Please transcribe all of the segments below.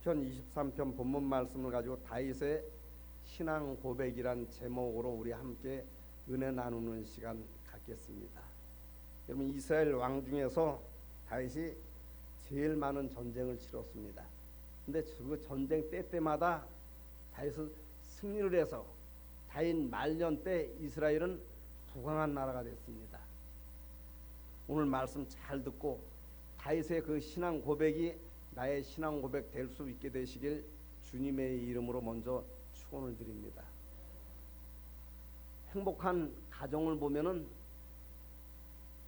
시편 23편 본문 말씀을 가지고 다윗의 신앙 고백이란 제목으로 우리 함께 은혜 나누는 시간 갖겠습니다. 여러분, 이스라엘 왕 중에서 다윗이 제일 많은 전쟁을 치렀습니다. 근데 그 전쟁 때마다 다윗은 승리를 해서 다윗 말년 때 이스라엘은 부강한 나라가 됐습니다. 오늘 말씀 잘 듣고 다윗의 그 신앙 고백이 나의 신앙 고백 될 수 있게 되시길 주님의 이름으로 먼저 축원을 드립니다. 행복한 가정을 보면은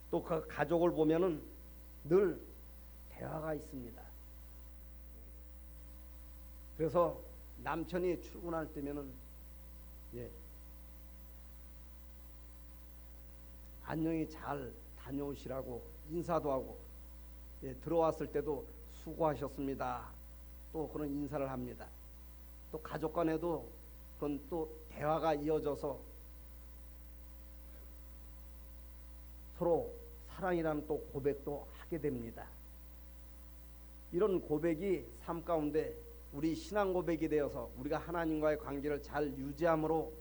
또 그 가족을 보면은 늘 대화가 있습니다. 그래서 남편이 출근할 때면은 안녕히 잘 다녀오시라고 인사도 하고 들어왔을 때도 수고하셨습니다. 또 그런 인사를 합니다. 또 가족 간에도 그런 또 대화가 이어져서 서로 사랑이라는 또 고백도 하게 됩니다. 이런 고백이 삶 가운데 우리 신앙 고백이 되어서 우리가 하나님과의 관계를 잘 유지함으로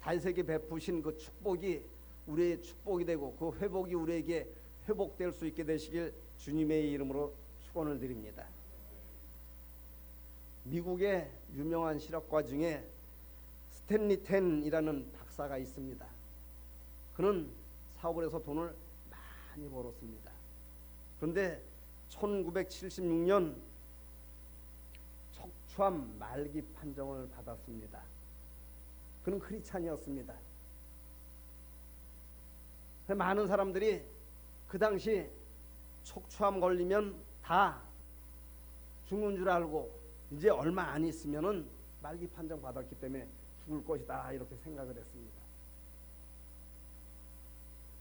다윗에게 베푸신 그 축복이 우리의 축복이 되고 그 회복이 우리에게 회복될 수 있게 되시길 주님의 이름으로 축원을 드립니다. 미국의 유명한 실업가 중에 스탠리 텐이라는 박사가 있습니다. 그는 사업을 해서 돈을 많이 벌었습니다. 그런데 1976년 척추암 말기 판정을 받았습니다. 그는 크리스찬이었습니다. 많은 사람들이 그 당시 척추암 걸리면 다 죽는 줄 알고 이제 얼마 안 있으면은 말기 판정 받았기 때문에 죽을 것이다 이렇게 생각을 했습니다.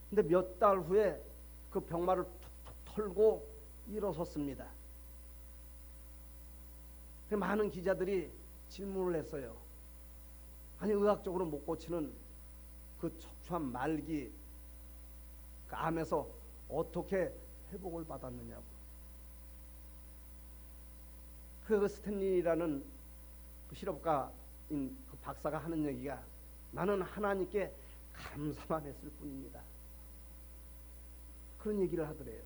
근데 몇 달 후에 그 병마를 툭툭 털고 일어섰습니다. 많은 기자들이 질문을 했어요. 아니, 의학적으로 못 고치는 그 척추암 말기 그 암에서 어떻게 회복을 받았느냐고. 그 스탠리라는 그 실업가인 그 박사가 하는 얘기가 나는 하나님께 감사만 했을 뿐입니다. 그런 얘기를 하더래요.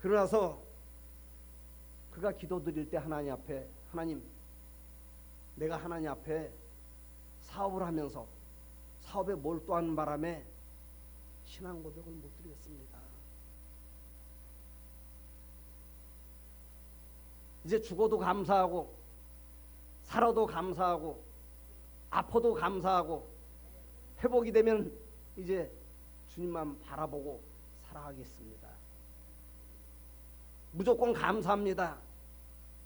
그러나서 그가 기도드릴 때 하나님 앞에 하나님, 내가 하나님 앞에 사업을 하면서 사업에 몰두하는 바람에 신앙 고백을 못 드리겠습니다. 이제 죽어도 감사하고 살아도 감사하고 아파도 감사하고 회복이 되면 이제 주님만 바라보고 살아가겠습니다. 무조건 감사합니다.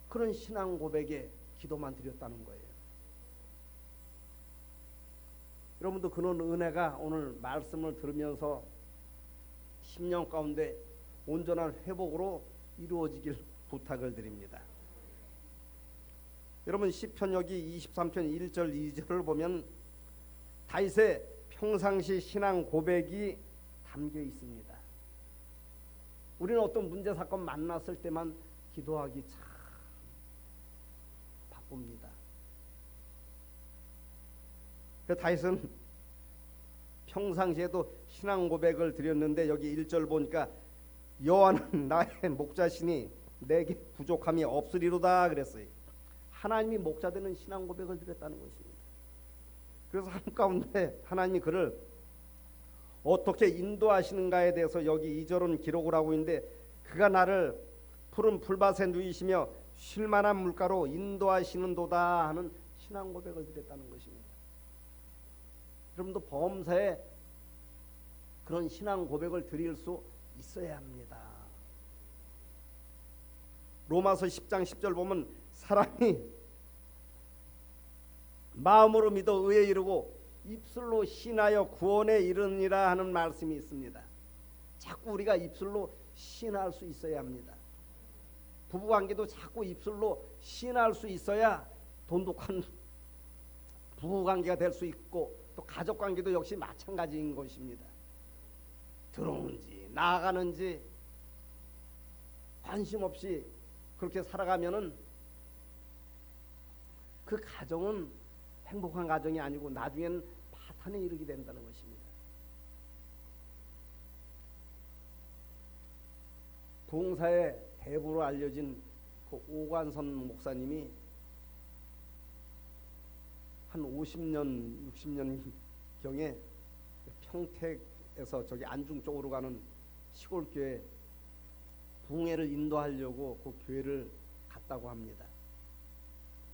그런 신앙 고백에 기도만 드렸다는 거예요. 여러분도 그런 은혜가 오늘 말씀을 들으면서 10년 가운데 온전한 회복으로 이루어지길 부탁을 드립니다. 여러분, 시편 여기 23편 1절 2절을 보면 다윗의 평상시 신앙 고백이 담겨 있습니다. 우리는 어떤 문제 사건 만났을 때만 기도하기 참 바쁩니다. 다윗은 평상시에도 신앙 고백을 드렸는데 여기 1절 보니까 여호와는 나의 목자시니 내게 부족함이 없으리로다 그랬어요. 하나님이 목자 되는 신앙 고백을 드렸다는 것입니다. 그래서 한가운데 하나님이 그를 어떻게 인도하시는가에 대해서 여기 2절은 기록을 하고 있는데 그가 나를 푸른 풀밭에 누이시며 쉴만한 물가로 인도하시는도다 하는 신앙 고백을 드렸다는 것입니다. 여러분도 범사에 그런 신앙 고백을 드릴 수 있어야 합니다. 로마서 10장 10절 보면 사람이 마음으로 믿어 의에 이르고 입술로 신하여 구원에 이르니라 하는 말씀이 있습니다. 자꾸 우리가 입술로 신할 수 있어야 합니다. 부부관계도 자꾸 입술로 신할 수 있어야 돈독한 부부관계가 될 수 있고 또 가족관계도 역시 마찬가지인 것입니다. 들어오는지 나아가는지 관심 없이 그렇게 살아가면은 그 가정은 행복한 가정이 아니고 나중에는 파탄에 이르게 된다는 것입니다. 부흥사의 대부로 알려진 그 오관선 목사님이 한 50년, 60년 경에 평택에서 저기 안중 쪽으로 가는 시골 교회 부흥회를 인도하려고 그 교회를 갔다고 합니다.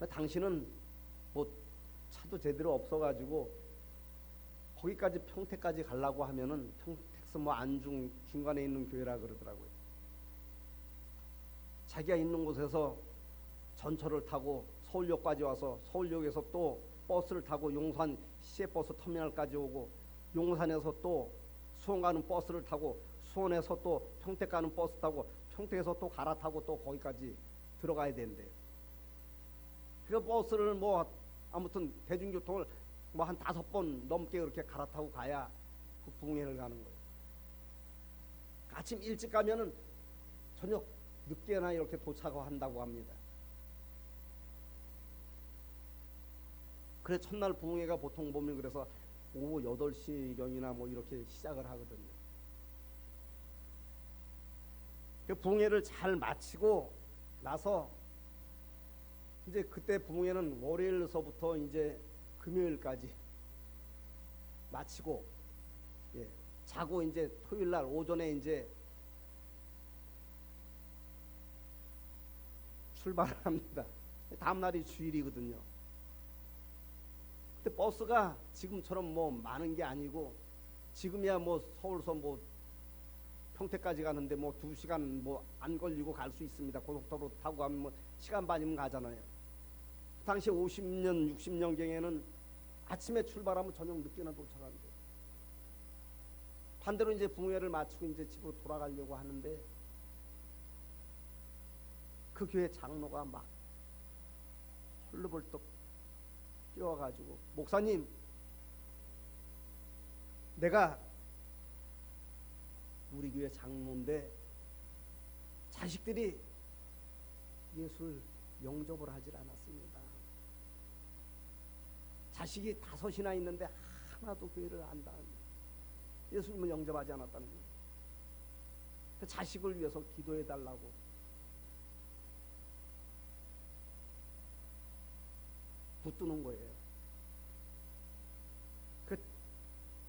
당신은 뭐 차도 제대로 없어가지고 거기까지 평택까지 가려고 하면은 평택서 뭐 안중 중간에 있는 교회라 그러더라고요. 자기가 있는 곳에서 전철을 타고 서울역까지 와서 서울역에서 또 버스를 타고 용산 시외버스 터미널까지 오고 용산에서 또 수원 가는 버스를 타고 수원에서 또 평택 가는 버스 타고 평택에서 또 갈아타고 또 거기까지 들어가야 된대요. 그 버스를 뭐 아무튼 대중교통을 뭐 한 5번 넘게 그렇게 갈아타고 가야 그 부흥회를 가는 거예요. 아침 일찍 가면은 저녁 늦게나 이렇게 도착한다고 합니다. 그래 첫날 부흥회가 보통 보면 그래서 오후 8시경이나 뭐 이렇게 시작을 하거든요. 그 부흥회를 잘 마치고 나서 이제 그때 부흥회는 월요일서부터 이제 금요일까지 마치고 자고 이제 토요일 날 오전에 이제 출발을 합니다. 다음 날이 주일이거든요. 근데 버스가 지금처럼 뭐 많은 게 아니고 지금이야 뭐 서울서 뭐 평택까지 가는데 뭐 2시간 뭐 안 걸리고 갈 수 있습니다. 고속도로 타고 가면 뭐 시간 반이면 가잖아요. 그 당시 50년 60년경에는 아침에 출발하면 저녁 늦게나 도착한대요. 반대로 이제 부흥회를 마치고 이제 집으로 돌아가려고 하는데 그 교회 장로가 막 헐레벌떡 뛰어가지고 목사님, 내가 우리 교회 장로인데 자식들이 예수를 영접을 하질 않았습니다. 자식이 5이나 있는데 하나도 교회를 안다. 예수님을 영접하지 않았다는 거예요. 그 자식을 위해서 기도해 달라고. 붙드는 거예요. 그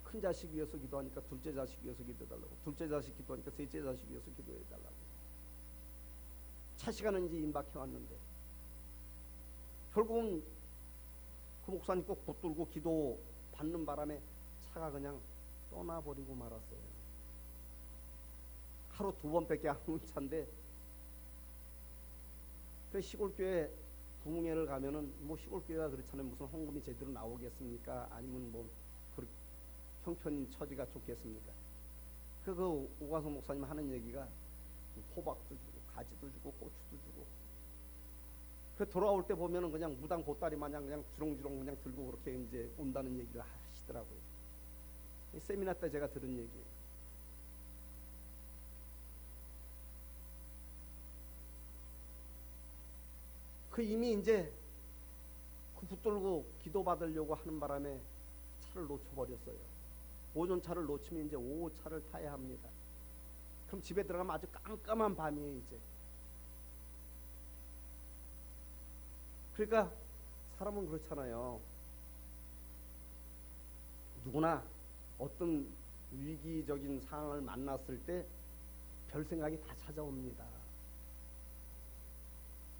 큰 자식 위해서 기도하니까 둘째 자식 위해서 기도해 달라고. 둘째 자식 기도하니까 셋째 자식 위해서 기도해 달라고. 차 시간은 이제 임박해 왔는데 결국은 그 목사님 꼭 붙들고 기도 받는 바람에 차가 그냥 떠나버리고 말았어요. 하루 2번밖에 안 오는 차인데 그 시골교회 부흥회를 가면은 뭐 시골교회가 그렇잖아요. 무슨 헌금이 제대로 나오겠습니까? 아니면 뭐 형편 처지가 좋겠습니까? 그 오관성 목사님 하는 얘기가 호박도 주고 가지도 주고 고추도 주고 그 돌아올 때 보면은 그냥 무당 보따리 마냥 그냥 주렁주렁 그냥 들고 그렇게 이제 온다는 얘기를 하시더라고요. 세미나 때 제가 들은 얘기예요. 그 이미 이제 그 붙들고 기도 받으려고 하는 바람에 차를 놓쳐버렸어요. 오전 차를 놓치면 이제 오후 차를 타야 합니다. 그럼 집에 들어가면 아주 깜깜한 밤이에요 이제. 그러니까 사람은 그렇잖아요. 누구나 어떤 위기적인 상황을 만났을 때 별 생각이 다 찾아옵니다.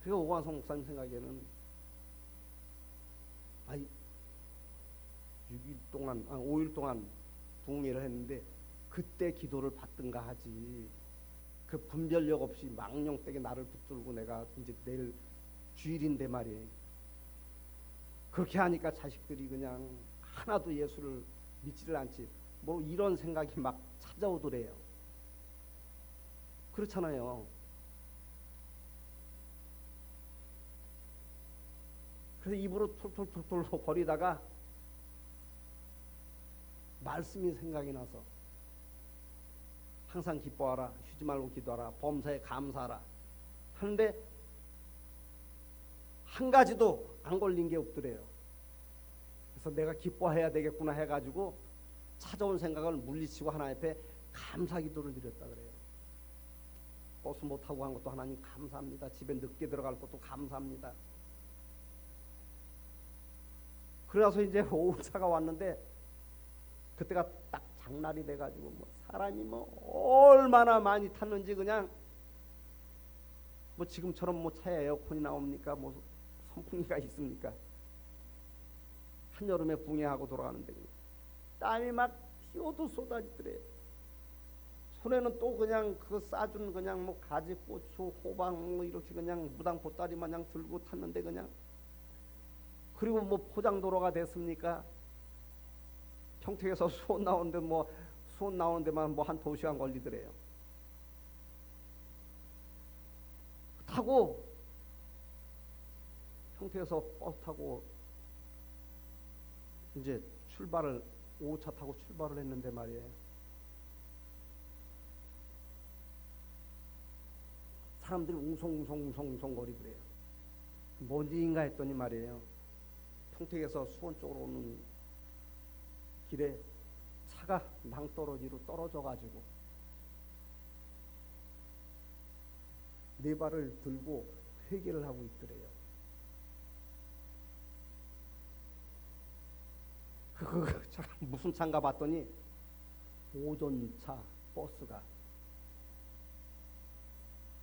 그리고 오관성 목사님 생각에는 5일 동안 부흥회를 했는데 그때 기도를 받든가 하지. 그 분별력 없이 망령되게 나를 붙들고 내가 이제 내일 주일인데 말이에요. 그렇게 하니까 자식들이 그냥 하나도 예수를 믿지를 않지. 뭐 이런 생각이 막 찾아오더래요. 그렇잖아요. 그래서 입으로 툴툴툴툴 거리다가 말씀이 생각이 나서 항상 기뻐하라, 쉬지 말고 기도하라, 범사에 감사하라 하는데 한 가지도 안 걸린 게 없더래요. 그래서 내가 기뻐해야 되겠구나 해가지고 찾아온 생각을 물리치고 하나님 앞에 감사 기도를 드렸다 그래요. 버스 못 타고 간 것도 하나님 감사합니다. 집에 늦게 들어갈 것도 감사합니다. 그래서 이제 오후차가 왔는데 그때가 딱 장날이 돼가지고 뭐 사람이 뭐 얼마나 많이 탔는지 그냥 뭐 지금처럼 뭐 차에 에어컨이 나옵니까? 뭐 선풍기가 있습니까? 한여름에 붕해하고 돌아가는데 땀이 막 피어도 쏟아지더래요. 손에는 또 그냥 그 싸준 그냥 뭐 가지, 고추, 호박 뭐 이렇게 그냥 무당 보따리 마냥 들고 탔는데 그냥 그리고 뭐 포장도로가 됐습니까? 평택에서 수원 나오는데 뭐 수원 나오는 데만 뭐 한 2시간 걸리더래요. 타고 평택에서 버스 타고 이제 출발을 오후차 타고 출발을 했는데 말이에요. 사람들이 웅성웅성 거리더래요. 뭔 일인가 했더니 말이에요. 평택에서 수원 쪽으로 오는 길에 차가 낭떠러지로 떨어져가지고 네 발을 들고 회개를 하고 있더래요. 무슨 차인가 봤더니 오전차 버스가.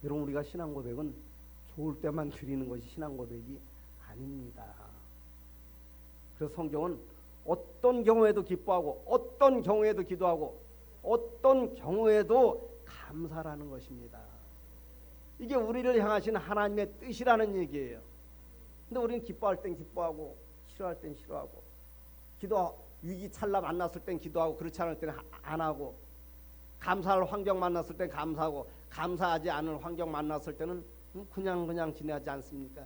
여러분, 우리가 신앙 고백은 좋을 때만 드리는 것이 신앙 고백이 아닙니다. 그래서 성경은 어떤 경우에도 기뻐하고 어떤 경우에도 기도하고 어떤 경우에도 감사라는 것입니다. 이게 우리를 향하신 하나님의 뜻이라는 얘기예요. 근데 우리는 기뻐할 땐 기뻐하고 싫어할 땐 싫어하고 위기 찰나 만났을 땐 기도하고 그렇지 않을 때는 안 하고 감사할 환경 만났을 땐 감사하고 감사하지 않을 환경 만났을 때는 그냥 지내지 않습니까?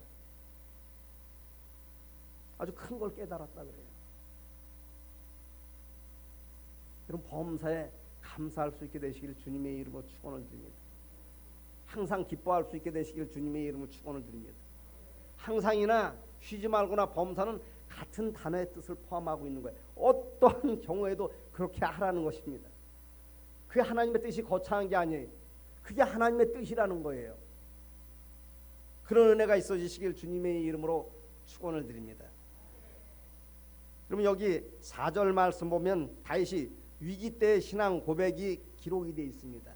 아주 큰 걸 깨달았다 그래요. 여러분, 범사에 감사할 수 있게 되시길 주님의 이름으로 축원을 드립니다. 항상 기뻐할 수 있게 되시길 주님의 이름으로 축원을 드립니다. 항상이나 쉬지 말거나 범사는 같은 단어의 뜻을 포함하고 있는 거예요. 어떠한 경우에도 그렇게 하라는 것입니다. 그게 하나님의 뜻이 거창한 게 아니에요. 그게 하나님의 뜻이라는 거예요. 그런 은혜가 있어지시길 주님의 이름으로 축원을 드립니다. 그러면 여기 4절 말씀 보면 다윗이 위기 때의 신앙 고백이 기록이 되어 있습니다.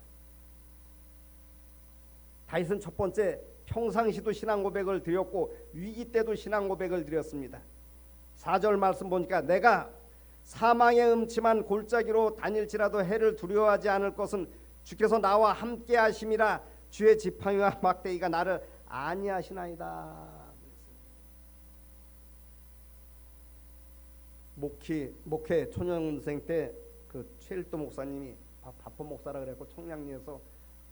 다윗은 첫 번째 평상시도 신앙 고백을 드렸고 위기 때도 신앙 고백을 드렸습니다. 4절 말씀 보니까 내가 사망의 음침한 골짜기로 다닐지라도 해를 두려워하지 않을 것은 주께서 나와 함께 하심이라. 주의 지팡이와 막대기가 나를 안위하시나이다. 목회 초년생 때 그 최일도 목사님이 바포 목사라 그랬고 청량리에서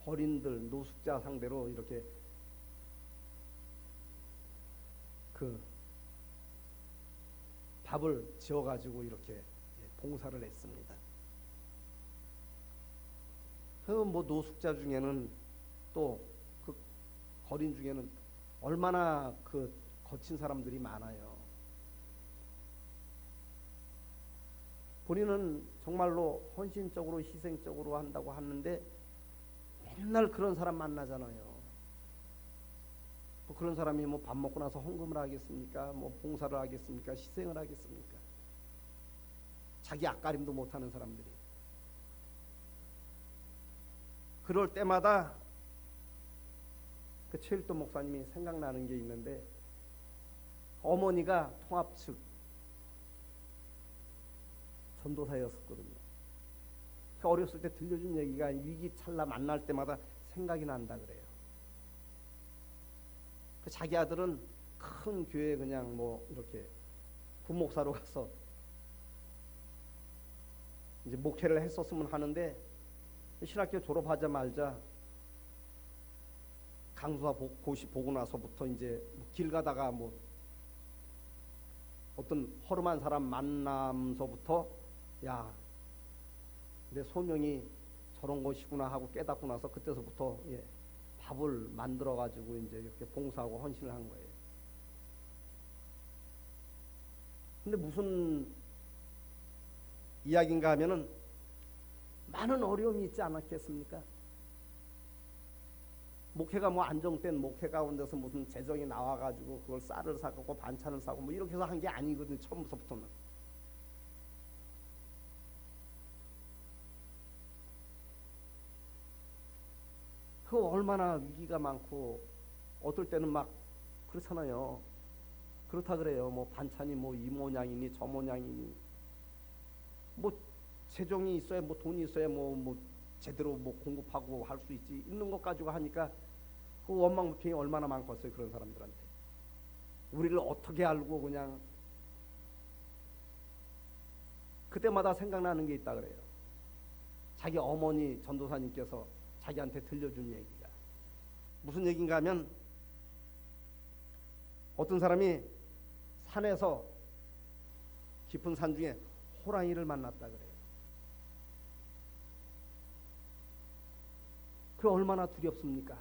어린들 노숙자 상대로 이렇게 그 밥을 지어가지고 이렇게 봉사를 했습니다. 그 뭐 노숙자 중에는 또 그 거린 중에는 얼마나 그 거친 사람들이 많아요. 본인은 정말로 헌신적으로 희생적으로 한다고 하는데 맨날 그런 사람 만나잖아요. 뭐 그런 사람이 뭐 밥 먹고 나서 헌금을 하겠습니까? 뭐 봉사를 하겠습니까? 희생을 하겠습니까? 자기 앞가림도 못하는 사람들이. 그럴 때마다 그 최일도 목사님이 생각나는 게 있는데, 어머니가 통합 측 전도사였었거든요. 그 어렸을 때 들려준 얘기가 위기 찰나 만날 때마다 생각이 난다 그래요. 그 자기 아들은 큰 교회 그냥 뭐 이렇게 부목사로 가서 이제 목회를 했었으면 하는데, 신학교 졸업하자마자 강수와 고시 보고 나서부터 이제 길 가다가 뭐 어떤 허름한 사람 만남서부터 야, 내 소명이 저런 것이구나 하고 깨닫고 나서 그때서부터 밥을 만들어 가지고 이제 이렇게 봉사하고 헌신을 한 거예요. 근데 무슨 이야기인가 하면은 많은 어려움이 있지 않았겠습니까? 목회가 뭐 안정된 목회 가운데서 무슨 재정이 나와가지고 그걸 쌀을 사고 반찬을 사고 뭐 이렇게 해서 한 게 아니거든요. 처음부터는. 그 얼마나 위기가 많고 어떨 때는 막 그렇잖아요. 그렇다 그래요. 뭐 반찬이 뭐 이 모양이니 저 모양이니 뭐 재정이 있어야 뭐 돈이 있어야 뭐 제대로 뭐 공급하고 할 수 있지. 있는 것 가지고 하니까 그 원망불평이 얼마나 많겠어요. 그런 사람들한테. 우리를 어떻게 알고 그냥 그때마다 생각나는 게 있다 그래요. 자기 어머니 전도사님께서 자기한테 들려준 얘기가 무슨 얘기인가 하면 어떤 사람이 산에서 깊은 산 중에 호랑이를 만났다 그래요. 그 얼마나 두렵습니까?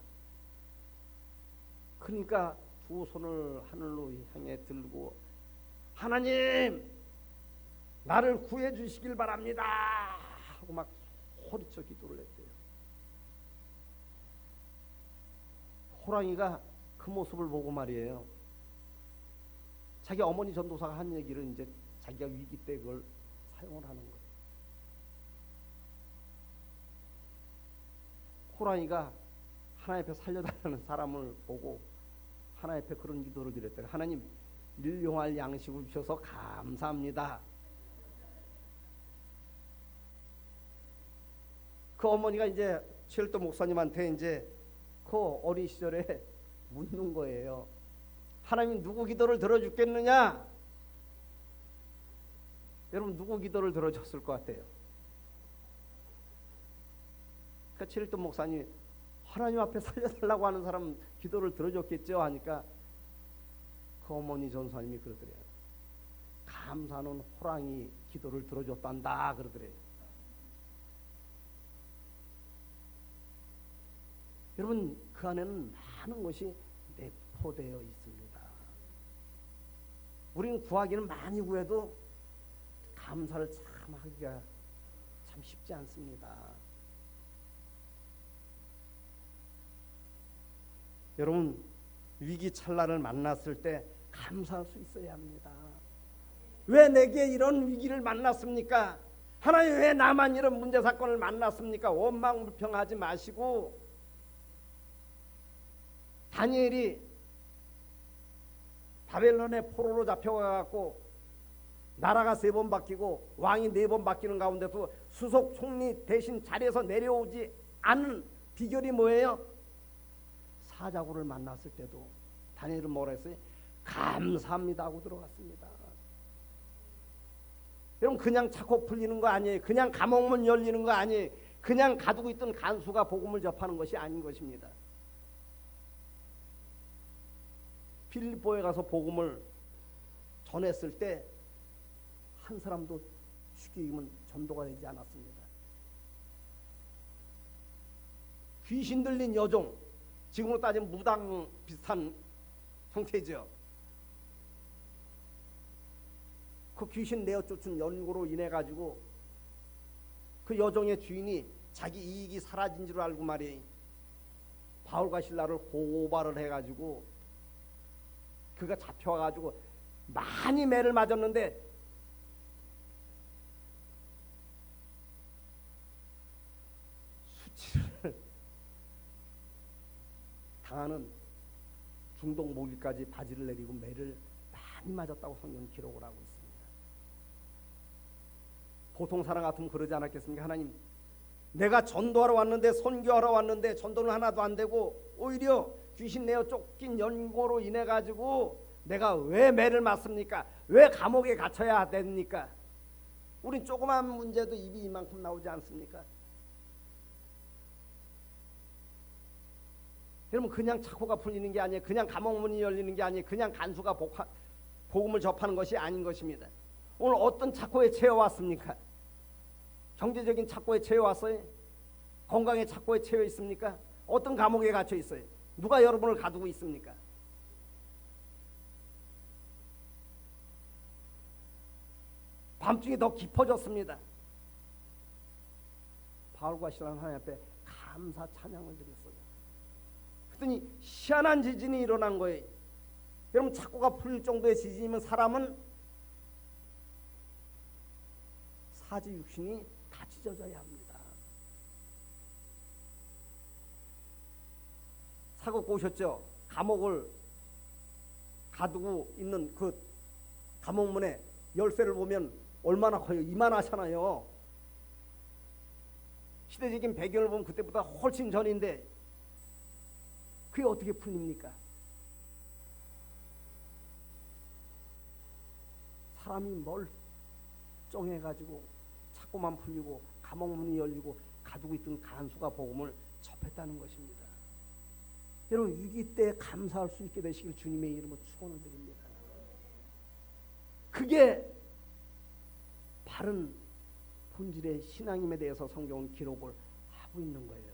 그러니까 두 손을 하늘로 향해 들고 하나님 나를 구해 주시길 바랍니다 하고 막 소리쳐 기도를 했대요. 호랑이가 그 모습을 보고 말이에요. 자기 어머니 전도사가 한 얘기를 이제 자기가 위기 때 그걸 사용을 하는 거예요. 호랑이가 하나님 앞에 살려달라는 사람을 보고 하나님 앞에 그런 기도를 드렸대요. 하나님 일용할 양식을 주셔서 감사합니다. 그 어머니가 이제 최일도 목사님한테 이제 그 어린 시절에 묻는 거예요. 하나님 누구 기도를 들어주겠느냐? 여러분 누구 기도를 들어줬을 것 같아요? 그러니까 최일도 목사님이 하나님 앞에 살려달라고 하는 사람 기도를 들어줬겠죠 하니까 그 어머니 전사님이 그러더래요. 감사는 호랑이 기도를 들어줬단다 그러더래요. 여러분 그 안에는 많은 것이 내포되어 있습니다. 우리는 구하기는 많이 구해도 감사를 참 하기가 참 쉽지 않습니다. 여러분 위기 찰나를 만났을 때 감사할 수 있어야 합니다. 왜 내게 이런 위기를 만났습니까? 하나님 왜 나만 이런 문제 사건을 만났습니까? 원망불평하지 마시고 다니엘이 바벨론의 포로로 잡혀가고 나라가 3번 바뀌고 왕이 4번 바뀌는 가운데도 수석 총리 대신 자리에서 내려오지 않은 비결이 뭐예요? 사자굴을 만났을 때도 다니엘은 뭐라 했어요? 감사합니다 하고 들어갔습니다. 여러분 그냥 차고 풀리는 거 아니에요. 그냥 감옥문 열리는 거 아니에요. 그냥 가두고 있던 간수가 복음을 접하는 것이 아닌 것입니다. 빌립보에 가서 복음을 전했을 때 한 사람도 죽이면 전도가 되지 않았습니다. 귀신 들린 여종, 지금으로 따지면 무당 비슷한 형태죠. 그 귀신 내어 쫓은 연고로 인해 가지고 그 여종의 주인이 자기 이익이 사라진 줄 알고 말이에요. 바울과 실라를 고발을 해가지고 그가 잡혀가지고 많이 매를 맞았는데 수치를 당하는 중동 목일까지 바지를 내리고 매를 많이 맞았다고 성경 기록을 하고 있습니다. 보통 사람 같으면 그러지 않았겠습니까? 하나님 내가 전도하러 왔는데 선교하러 왔는데 전도는 하나도 안 되고 오히려 귀신 내어 쫓긴 연고로 인해 가지고 내가 왜 매를 맞습니까? 왜 감옥에 갇혀야 됩니까? 우린 조그만 문제도 입이 이만큼 나오지 않습니까? 여러분 그냥 착고가 풀리는 게 아니에요. 그냥 감옥문이 열리는 게 아니에요. 그냥 간수가 복음을 접하는 것이 아닌 것입니다. 오늘 어떤 착고에 처해 왔습니까? 경제적인 착고에 처해 왔어요? 건강의 착고에 처해 있습니까? 어떤 감옥에 갇혀 있어요? 누가 여러분을 가두고 있습니까? 밤중이 더 깊어졌습니다. 바울과 실라는 하나님 앞에 감사 찬양을 드렸어요. 그랬더니 희한한 지진이 일어난 거예요. 여러분, 착고가 풀릴 정도의 지진이면 사람은 사지 육신이 다 찢어져야 합니다. 사극 보셨죠? 감옥을 가두고 있는 그 감옥문에 열쇠를 보면 얼마나 커요? 이만하잖아요. 시대적인 배경을 보면 그때보다 훨씬 전인데 그게 어떻게 풀립니까? 사람이 멀쩡해가지고 착고만 풀리고 감옥문이 열리고 가두고 있던 간수가 복음을 접했다는 것입니다. 여러분, 위기 때 감사할 수 있게 되시길 주님의 이름으로 축원을 드립니다. 그게 바른 본질의 신앙임에 대해서 성경은 기록을 하고 있는 거예요.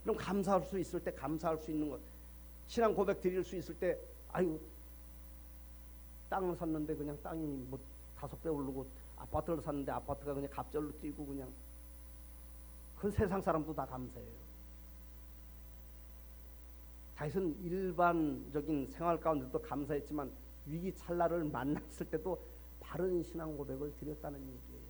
그럼 감사할 수 있을 때 감사할 수 있는 것, 신앙 고백 드릴 수 있을 때, 아유, 땅을 샀는데 그냥 땅이 뭐 5배 오르고, 아파트를 샀는데 아파트가 그냥 갑절로 뛰고, 그냥 그건 세상 사람도 다 감사해요. 다윗은 일반적인 생활 가운데도 감사했지만 위기 찰나를 만났을 때도 바른 신앙 고백을 드렸다는 얘기예요.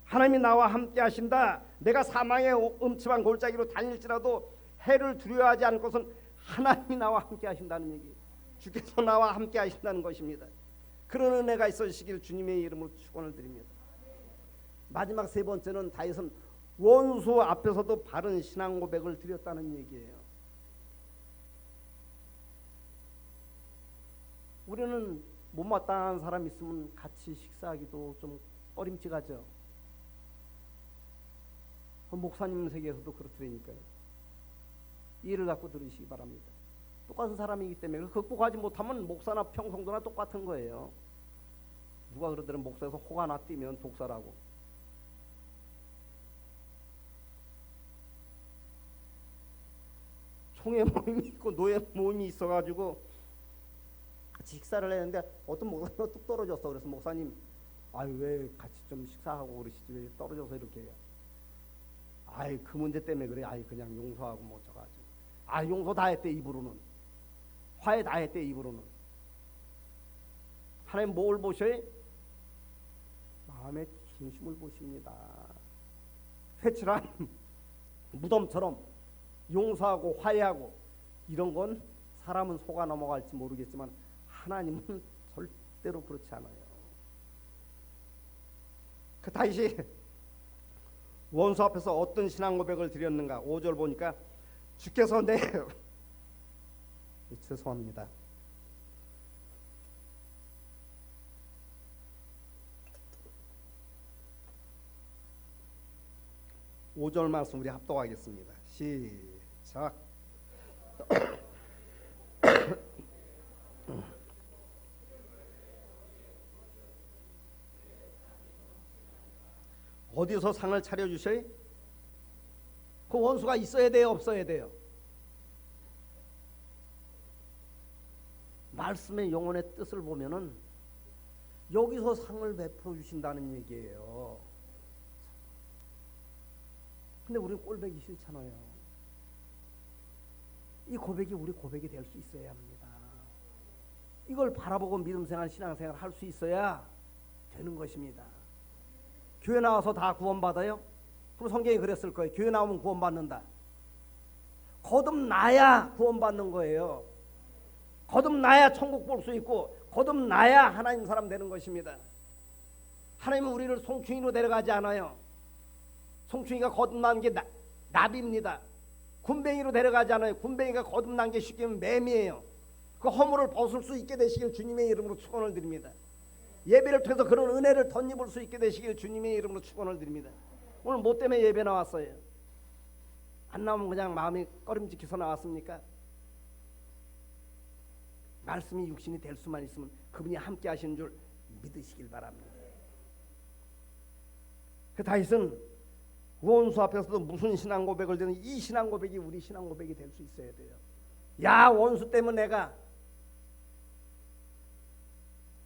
하나님이 나와 함께 하신다. 내가 사망의 음침한 골짜기로 다닐지라도 해를 두려워하지 않을 것은 하나님이 나와 함께 하신다는 얘기예요. 주께서 나와 함께 하신다는 것입니다. 그런 은혜가 있으시길 주님의 이름으로 축원을 드립니다. 마지막 세 번째는 다윗은 원수 앞에서도 바른 신앙 고백을 드렸다는 얘기예요. 우리는 못마땅한 사람 있으면 같이 식사하기도 좀 꺼림칙하죠. 목사님 세계에서도 그렇더라니까요. 이해를 갖고 들으시기 바랍니다. 똑같은 사람이기 때문에 극복하지 못하면 목사나 평성도나 똑같은 거예요. 누가 그러더라, 목사에서 호가 나 뛰면 독사라고. 총회 모임이 있고 노예 모임이 있어가지고 같이 식사를 했는데 어떤 목사님이 뚝 떨어졌어. 그래서 목사님, 아유, 왜 같이 좀 식사하고 그러시지, 왜 떨어져서 이렇게 해요? 아이, 그 문제 때문에 그래. 아이, 그냥 용서하고 뭐 저가지고. 아, 용서 다 했대 입으로는. 화해 다 했대 입으로는. 하나님 뭘 보셔요? 마음의 진심을 보십니다. 회칠한 무덤처럼 용서하고 화해하고 이런 건 사람은 속아 넘어갈지 모르겠지만 하나님은 절대로 그렇지 않아요. 그 다윗이 원수 앞에서 어떤 신앙 고백을 드렸는가? 5절 보니까 주께서 내 죄송합니다. 5절 말씀 우리 합독하겠습니다. 시작. 어디서 상을 차려주셔요? 그 원수가 있어야 돼요, 없어야 돼요? 말씀의 영혼의 뜻을 보면은 여기서 상을 베풀어 주신다는 얘기예요. 근데 우리는 꼴보기 싫잖아요. 이 고백이 우리 고백이 될 수 있어야 합니다. 이걸 바라보고 믿음생활, 신앙생활 할 수 있어야 되는 것입니다. 교회 나와서 다 구원받아요? 그럼 성경이 그랬을 거예요. 교회 나오면 구원받는다. 거듭나야 구원받는 거예요. 거듭나야 천국 볼 수 있고 거듭나야 하나님 사람 되는 것입니다. 하나님은 우리를 송충이로 데려가지 않아요. 송충이가 거듭난 게 나비입니다. 군뱅이로 데려가지 않아요. 군뱅이가 거듭난 게 쉽게 하면 매미예요. 그 허물을 벗을 수 있게 되시길 주님의 이름으로 축원을 드립니다. 예배를 통해서 그런 은혜를 덧입을 수 있게 되시길 주님의 이름으로 축원을 드립니다. 오늘 뭐 때문에 예배 나왔어요? 안 나오면 그냥 마음이 꺼림직해서 나왔습니까? 말씀이 육신이 될 수만 있으면 그분이 함께 하시는 줄 믿으시길 바랍니다. 그 다윗은 원수 앞에서도 무슨 신앙 고백을 드는 이 신앙 고백이 우리 신앙 고백이 될 수 있어야 돼요. 야, 원수 때문에 내가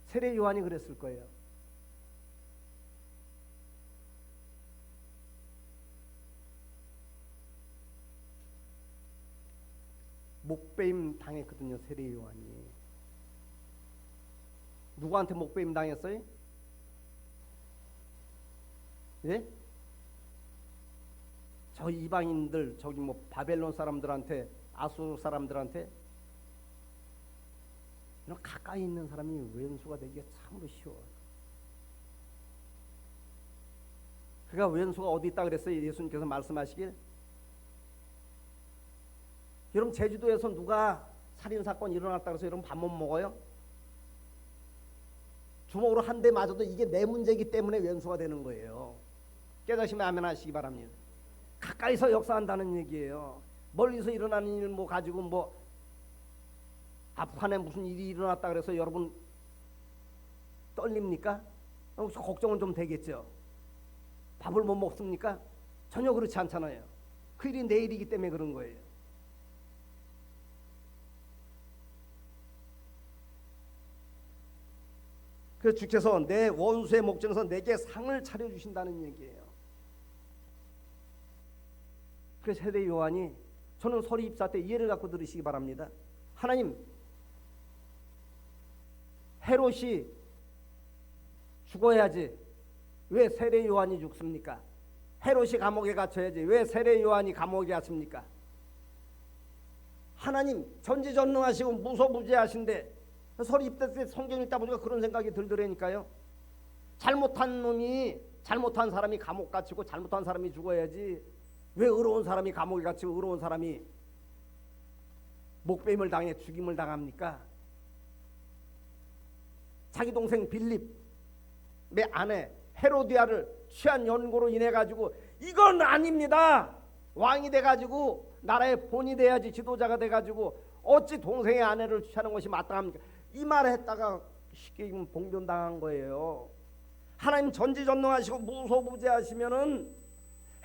세례 요한이 그랬을 거예요. 목배임 당했거든요. 세례 요한이. 누구한테 목배임 당했어요? 예? 저 이방인들, 저기 뭐 바벨론 사람들한테, 아수르 사람들한테. 이런 가까이 있는 사람이 왼수가 되기가 참으로 쉬워요. 그가 왼수가 어디 있다 그랬어요? 예수님께서 말씀하시길. 여러분 제주도에서 누가 살인사건 일어났다 그래서 여러분 밥 못 먹어요? 주먹으로 한 대 맞아도 이게 내 문제이기 때문에 왼수가 되는 거예요. 깨닫시면 아멘 하시기 바랍니다. 가까이서 역사한다는 얘기예요. 멀리서 일어나는 일 뭐 가지고 뭐 아프간에 무슨 일이 일어났다 그래서 여러분 떨립니까? 혹시 걱정은 좀 되겠죠. 밥을 못 먹습니까? 전혀 그렇지 않잖아요. 그 일이 내일이기 때문에 그런 거예요. 그래서 주께서 내 원수의 목전에서 내게 상을 차려주신다는 얘기예요. 그래서 세례 요한이, 저는 서리 입사 때 이해를 갖고 들으시기 바랍니다. 하나님, 헤롯이 죽어야지 왜 세례 요한이 죽습니까? 헤롯이 감옥에 갇혀야지 왜 세례 요한이 감옥에 갇힙니까? 하나님 전지전능하시고 무소부재하신데, 서리 입사 때 성경 읽다 보니까 그런 생각이 들더라니까요. 잘못한 놈이, 잘못한 사람이 감옥 갇히고 잘못한 사람이 죽어야지 왜 의로운 사람이 감옥에 갇히고 의로운 사람이 목배임을 당해 죽임을 당합니까? 자기 동생 빌립의 아내 헤로디아를 취한 연고로 인해 가지고 이건 아닙니다. 왕이 돼 가지고 나라의 본이 돼야지, 지도자가 돼 가지고 어찌 동생의 아내를 취하는 것이 마땅합니까? 이 말을 했다가 쉽게 봉변당한 거예요. 하나님 전지전능하시고 무소부재하시면은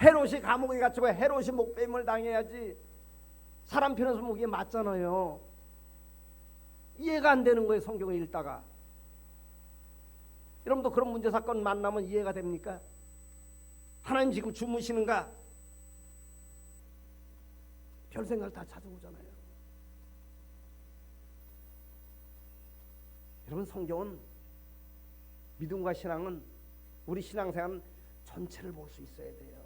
헤롯이 감옥에 갇히고 헤롯이 목배임을 당해야지 사람 편에서 보기에 맞잖아요. 이해가 안 되는 거예요. 성경을 읽다가. 여러분도 그런 문제 사건 만나면 이해가 됩니까? 하나님 지금 주무시는가? 별 생각을 다 찾아오잖아요. 여러분 성경은, 믿음과 신앙은, 우리 신앙생활은 전체를 볼 수 있어야 돼요.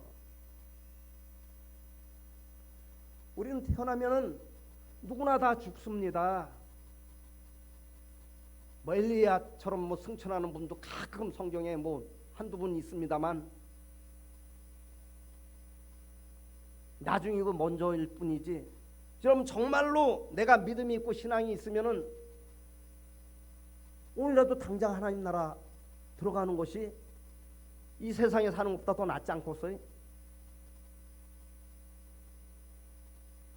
우리는 태어나면은 누구나 다 죽습니다. 뭐 엘리야처럼 뭐 승천하는 분도 가끔 성경에 뭐 한두 분 있습니다만 나중이고 먼저일 뿐이지. 여러분 정말로 내가 믿음이 있고 신앙이 있으면은 오늘라도 당장 하나님 나라 들어가는 것이 이 세상에 사는 것보다 더 낫지 않겠어요?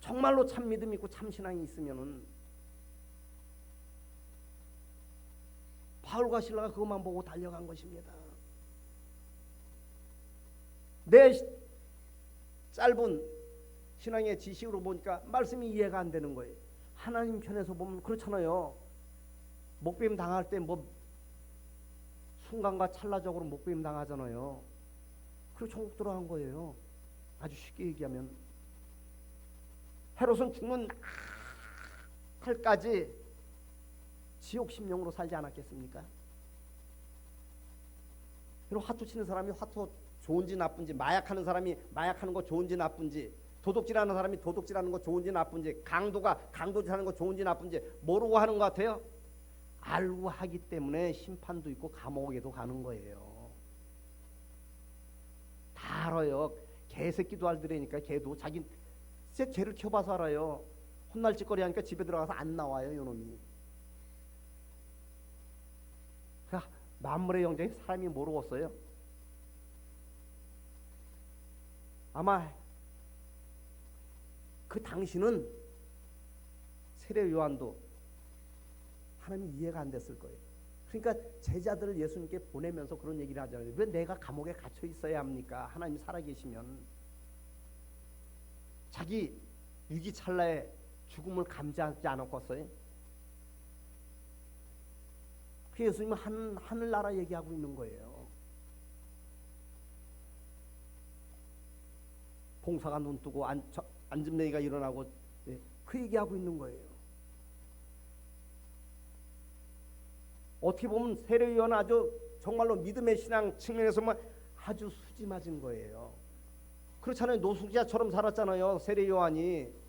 정말로 참 믿음이 있고 참 신앙이 있으면은 바울과 실라가 그것만 보고 달려간 것입니다. 내 짧은 신앙의 지식으로 보니까 말씀이 이해가 안 되는 거예요. 하나님 편에서 보면 그렇잖아요. 목배임 당할 때 뭐 순간과 찰나적으로 목배임 당하잖아요. 그리고 천국 들어간 거예요. 아주 쉽게 얘기하면 헤롯은 죽는 날까지 지옥 심령으로 살지 않았겠습니까? 그리고 화투 치는 사람이 화투 좋은지 나쁜지, 마약하는 사람이 마약하는 거 좋은지 나쁜지, 도둑질하는 사람이 도둑질하는 거 좋은지 나쁜지, 강도가 강도질하는 거 좋은지 나쁜지 모르고 하는 것 같아요? 알고 하기 때문에 심판도 있고 감옥에도 가는 거예요. 다 알아요. 개새끼도 알더라니까. 개도 자기 진짜 죄를 켜봐서 알아요. 혼날 짓거리 하니까 집에 들어가서 안 나와요, 요놈이. 그러니까 만물의 영장에 사람이 모르겠어요. 아마 그 당시는 세례 요한도 하나님이 이해가 안 됐을 거예요. 그러니까 제자들을 예수님께 보내면서 그런 얘기를 하잖아요. 왜 내가 감옥에 갇혀 있어야 합니까? 하나님이 살아계시면. 자기 위기찰나에 죽음을 감지하지 않았겠어요? 그 예수님은 하늘나라 얘기하고 있는 거예요. 봉사가 눈 뜨고 안전매기가 일어나고, 그 얘기하고 있는 거예요. 어떻게 보면 세례요한은 아주 정말로 믿음의 신앙 측면에서만 아주 수지 맞은 거예요. 그렇잖아요. 노숙자처럼 살았잖아요, 세례요한이.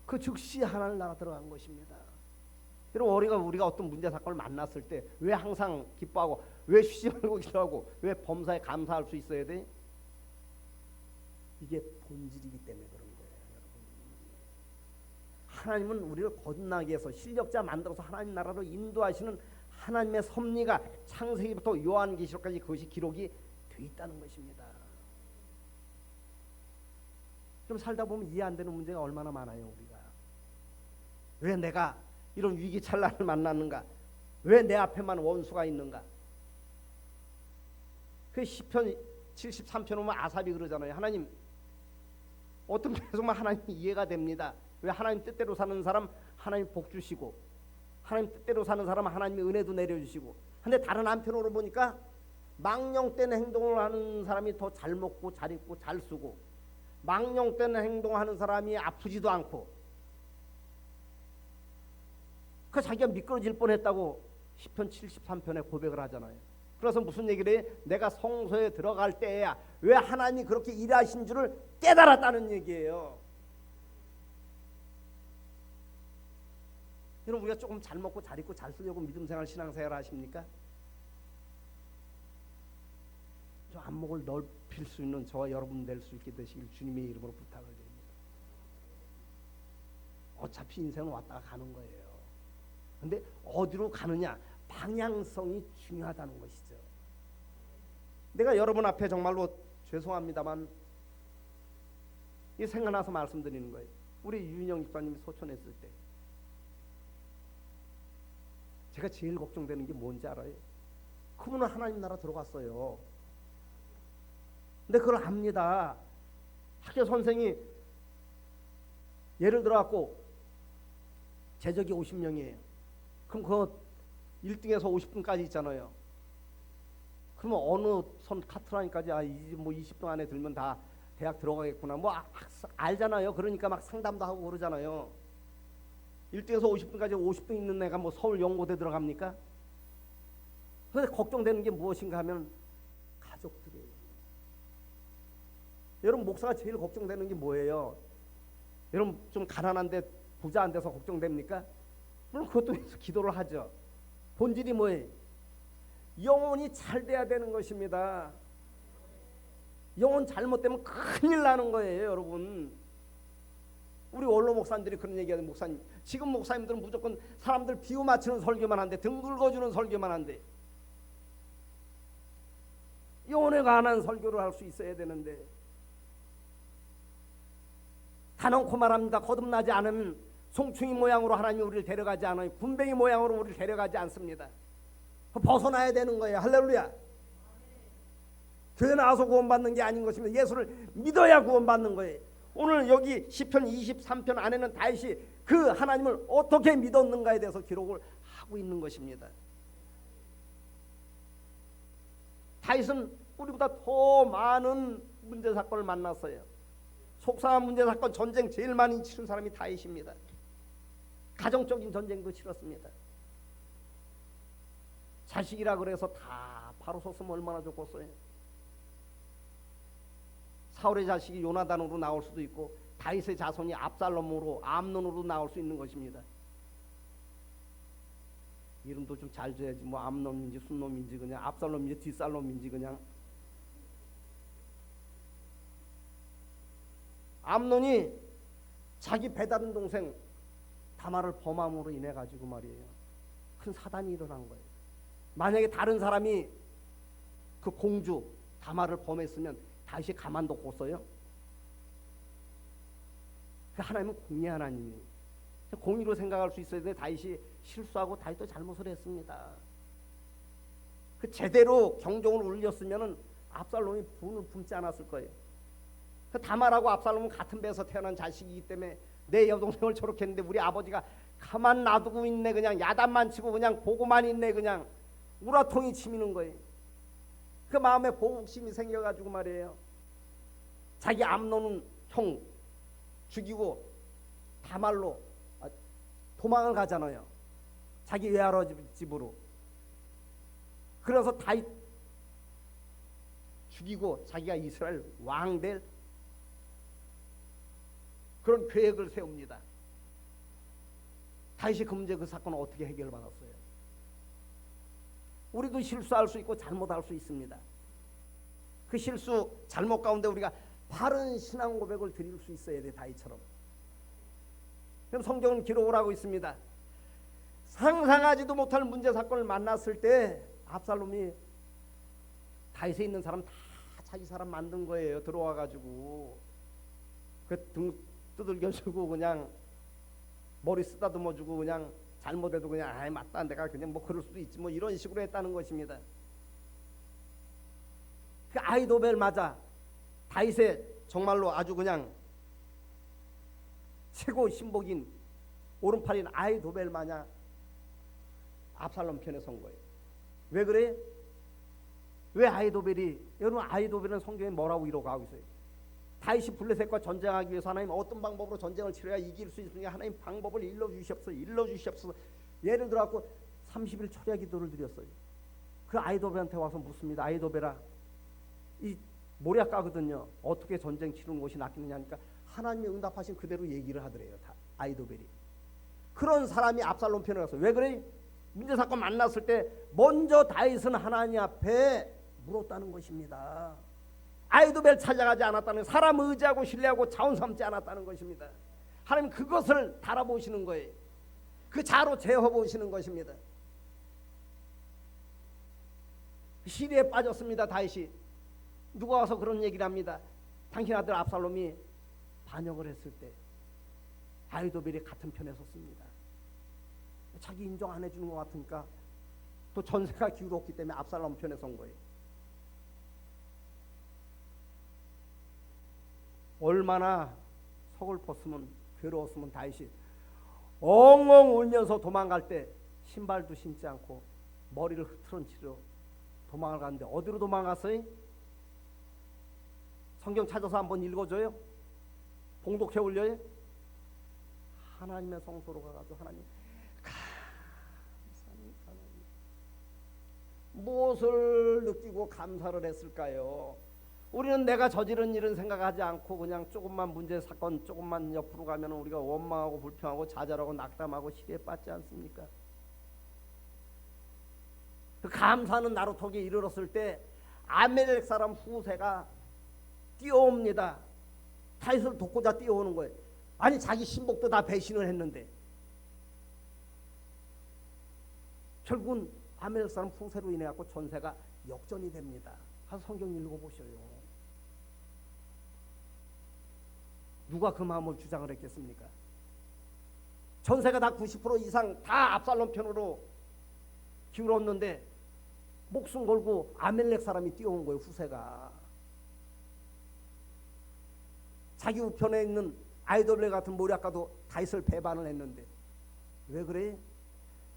그 즉시 하나님 나라 들어간 것입니다. 여러분, 우리가 어떤 문제 사건을 만났을 때 왜 항상 기뻐하고, 왜 쉬지 말고 기도하고, 왜 범사에 감사할 수 있어야 돼? 이게 본질이기 때문에 그런 거예요, 여러분. 하나님은 우리를 거듭나게 해서 실력자 만들어서 하나님 나라로 인도하시는 하나님의 섭리가 창세기부터 요한계시록까지 그것이 기록이 돼 있다는 것입니다. 좀 살다 보면 이해 안 되는 문제가 얼마나 많아요. 우리가 왜 내가 이런 위기찬란을 만났는가? 왜 내 앞에만 원수가 있는가? 그 시편 73편 오면 아삽이 그러잖아요. 하나님, 어떤 면에서만 하나님 이해가 됩니다. 왜 하나님 뜻대로 사는 사람 하나님 복 주시고, 하나님 뜻대로 사는 사람 하나님이 은혜도 내려주시고, 근데 다른 한편으로 보니까 망령된 행동을 하는 사람이 더 잘 먹고 잘 입고 잘 쓰고, 망령된 행동하는 사람이 아프지도 않고, 그 자기가 미끄러질 뻔했다고 시편 73편에 고백을 하잖아요. 그래서 무슨 얘기를 해? 내가 성소에 들어갈 때야 왜 하나님이 그렇게 일하신 줄을 깨달았다는 얘기예요. 여러분, 우리가 조금 잘 먹고 잘 입고 잘 쓰려고 믿음생활 신앙생활 하십니까? 저 안목을 넓힐 수 있는 저와 여러분 될 수 있게 되시길 주님의 이름으로 부탁을 드립니다. 어차피 인생은 왔다가 가는 거예요. 근데 어디로 가느냐, 방향성이 중요하다는 것이죠. 내가 여러분 앞에 정말로 죄송합니다만 이 생각나서 말씀드리는 거예요. 우리 유인영 집사님이 소천했을 때 제가 제일 걱정되는 게 뭔지 알아요? 그분은 하나님 나라 들어갔어요. 근데 그걸 압니다. 학교 선생이 예를 들어갖고 제적이 50명이에요. 그럼 그 1등에서 50등까지 있잖아요. 그러면 어느 선 카트라인까지 이제 뭐 20등 안에 들면 다 대학 들어가겠구나. 뭐 알잖아요. 그러니까 막 상담도 하고 그러잖아요. 1등에서 50등까지 50등 있는 애가 뭐 서울 연고대 들어갑니까? 그런데 걱정되는 게 무엇인가 하면 가족들이에요. 여러분, 목사가 제일 걱정되는 게 뭐예요? 여러분, 좀 가난한데 부자 안 돼서 걱정됩니까? 물론 그것도 위해서 기도를 하죠. 본질이 뭐예요? 영혼이 잘 돼야 되는 것입니다. 영혼 잘못되면 큰일 나는 거예요, 여러분. 우리 원로 목사님들이 그런 얘기하는, 목사님, 지금 목사님들은 무조건 사람들 비유 맞추는 설교만 한대, 등 긁어주는 설교만 한대. 영혼에 관한 설교를 할 수 있어야 되는데, 단언코 말합니다. 거듭나지 않으면 송충이 모양으로 하나님이 우리를 데려가지 않아요. 군뱅이 모양으로 우리를 데려가지 않습니다. 벗어나야 되는 거예요. 할렐루야. 교회 나와서 구원받는 게 아닌 것입니다. 예수를 믿어야 구원받는 거예요. 오늘 여기 시편 23편 안에는 다윗이 그 하나님을 어떻게 믿었는가에 대해서 기록을 하고 있는 것입니다. 다윗은 우리보다 더 많은 문제 사건을 만났어요. 속상한 문제 사건, 전쟁 제일 많이 치른 사람이 다윗입니다. 가정적인 전쟁도 치렀습니다. 자식이라 그래서 다 바로 섰으면 얼마나 좋겠어요. 사울의 자식이 요나단으로 나올 수도 있고, 다윗의 자손이 압살롬으로, 암논으로 나올 수 있는 것입니다. 이름도 좀 잘 줘야지. 뭐 암논인지 순놈인지 그냥 압살롬인지 뒷살롬인지 그냥. 암논이 자기 배다른 동생 다말을 범함으로 인해 가지고 말이에요, 큰 사단이 일어난 거예요. 만약에 다른 사람이 그 공주 다말을 범했으면 다윗이 가만뒀겠어요? 하나님은 공의 하나님이에요. 공의로 생각할 수 있어야 돼. 다윗이 실수하고 다윗도 잘못을 했습니다. 그 제대로 경종을 울렸으면은 압살롬이 분을 품지 않았을 거예요. 그 다말하고 압살롬은 같은 배에서 태어난 자식이기 때문에 내 여동생을 저렇게 했는데 우리 아버지가 가만 놔두고 있네. 그냥 야단만 치고 그냥 보고만 있네. 그냥 우라통이 치미는 거예요. 그 마음에 보복심이 생겨가지고 말이에요. 자기 암노는 형 죽이고 다말로 도망을 가잖아요. 자기 외할아버지 집으로. 그래서 다윗 죽이고 자기가 이스라엘 왕 될 그런 계획을 세웁니다. 다윗이 그 문제 그 사건을 어떻게 해결받았어요? 우리도 실수할 수 있고 잘못할 수 있습니다. 그 실수 잘못 가운데 우리가 바른 신앙 고백을 드릴 수 있어야 돼. 다윗처럼. 그럼 성경은 기록을 하고 있습니다. 상상하지도 못할 문제 사건을 만났을 때 압살롬이 다윗에 있는 사람 다 자기 사람 만든 거예요. 들어와 가지고 그 등 두들겨주고 그냥 머리 쓰다듬어 주고 그냥 잘못해도 그냥 아이 맞다 내가 그냥 뭐 그럴 수도 있지 뭐 이런 식으로 했다는 것입니다. 그 아히도벨 맞아 다윗의 정말로 아주 그냥 최고 신복인 오른팔인 아히도벨 마냥 압살롬 편에 선 거예요. 왜 그래? 왜 아히도벨이? 여러분 아히도벨은 성경에 뭐라고 기록하고 있어요? 다윗이 블레셋과 전쟁하기 위해서 하나님 어떤 방법으로 전쟁을 치러야 이길 수 있느냐 하나님 방법을 일러주시옵소서. 예를 들어갖고 30일 초려 기도를 드렸어요. 그 아히도벨한테 와서 묻습니다. 아히도벨아 이 모략가거든요. 어떻게 전쟁 치르는 것이 낫겠느냐 하니까 하나님의 응답하신 그대로 얘기를 하더래요. 아히도벨이. 그런 사람이 압살롬 편에 가서 왜 그래? 문제 사건 만났을 때 먼저 다윗은 하나님 앞에 물었다는 것입니다. 아히도벨 찾아가지 않았다는, 사람 의지하고 신뢰하고 자원 삼지 않았다는 것입니다. 하나님 그것을 달아보시는 거예요. 그 자로 재어보시는 것입니다. 시리에 빠졌습니다. 다윗이. 누가 와서 그런 얘기를 합니다. 당신 아들 압살롬이 반역을 했을 때 아히도벨이 같은 편에 섰습니다. 자기 인정 안 해주는 것 같으니까 또 전세가 기울었기 때문에 압살롬 편에 선 거예요. 얼마나 서글펐으면 괴로웠으면 다윗이 엉엉 울면서 도망갈 때 신발도 신지 않고 머리를 흐트런 채로 도망을 가는데 어디로 도망갔어요? 성경 찾아서 한번 읽어줘요. 봉독해 올려요. 하나님의 성소로 가가지고 하나님 감사합니다. 무엇을 느끼고 감사를 했을까요? 우리는 내가 저지른 일은 생각하지 않고 그냥 조금만 문제 사건 조금만 옆으로 가면 우리가 원망하고 불평하고 좌절하고 낙담하고 시기에 빠지지 않습니까? 그 감사는 나루턱에 이르렀을 때 아멜렉 사람 후세가 뛰어옵니다. 다윗을 돕고자 뛰어오는 거예요. 아니 자기 신복도 다 배신을 했는데 결국은 아멜렉 사람 후세로 인해 갖고 전세가 역전이 됩니다. 가서 성경 읽어보셔요. 누가 그 마음을 주장을 했겠습니까? 전세가 다 90% 이상 다 압살롬 편으로 기울었는데 목숨 걸고 아멜렉 사람이 뛰어온 거예요. 후세가. 자기 우편에 있는 아히도벨 같은 모략가도 다윗을 배반을 했는데 왜 그래?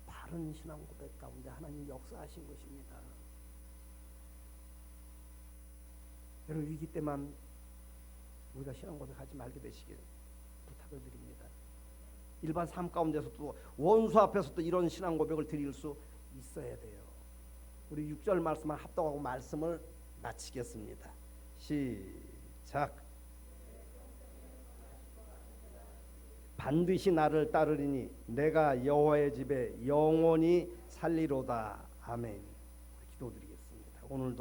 바른 신앙 고백 가운데 하나님 역사하신 것입니다. 여러분 위기 때만 우리가 신앙 고백하지 말게 되시길 부탁을 드립니다. 일반 삶 가운데서도 원수 앞에서도 이런 신앙 고백을 드릴 수 있어야 돼요. 우리 6절 말씀을 합독하고 말씀을 마치겠습니다. 시작. 반드시 나를 따르리니 내가 여호와의 집에 영원히 살리로다. 아멘. 기도드리겠습니다. 오늘도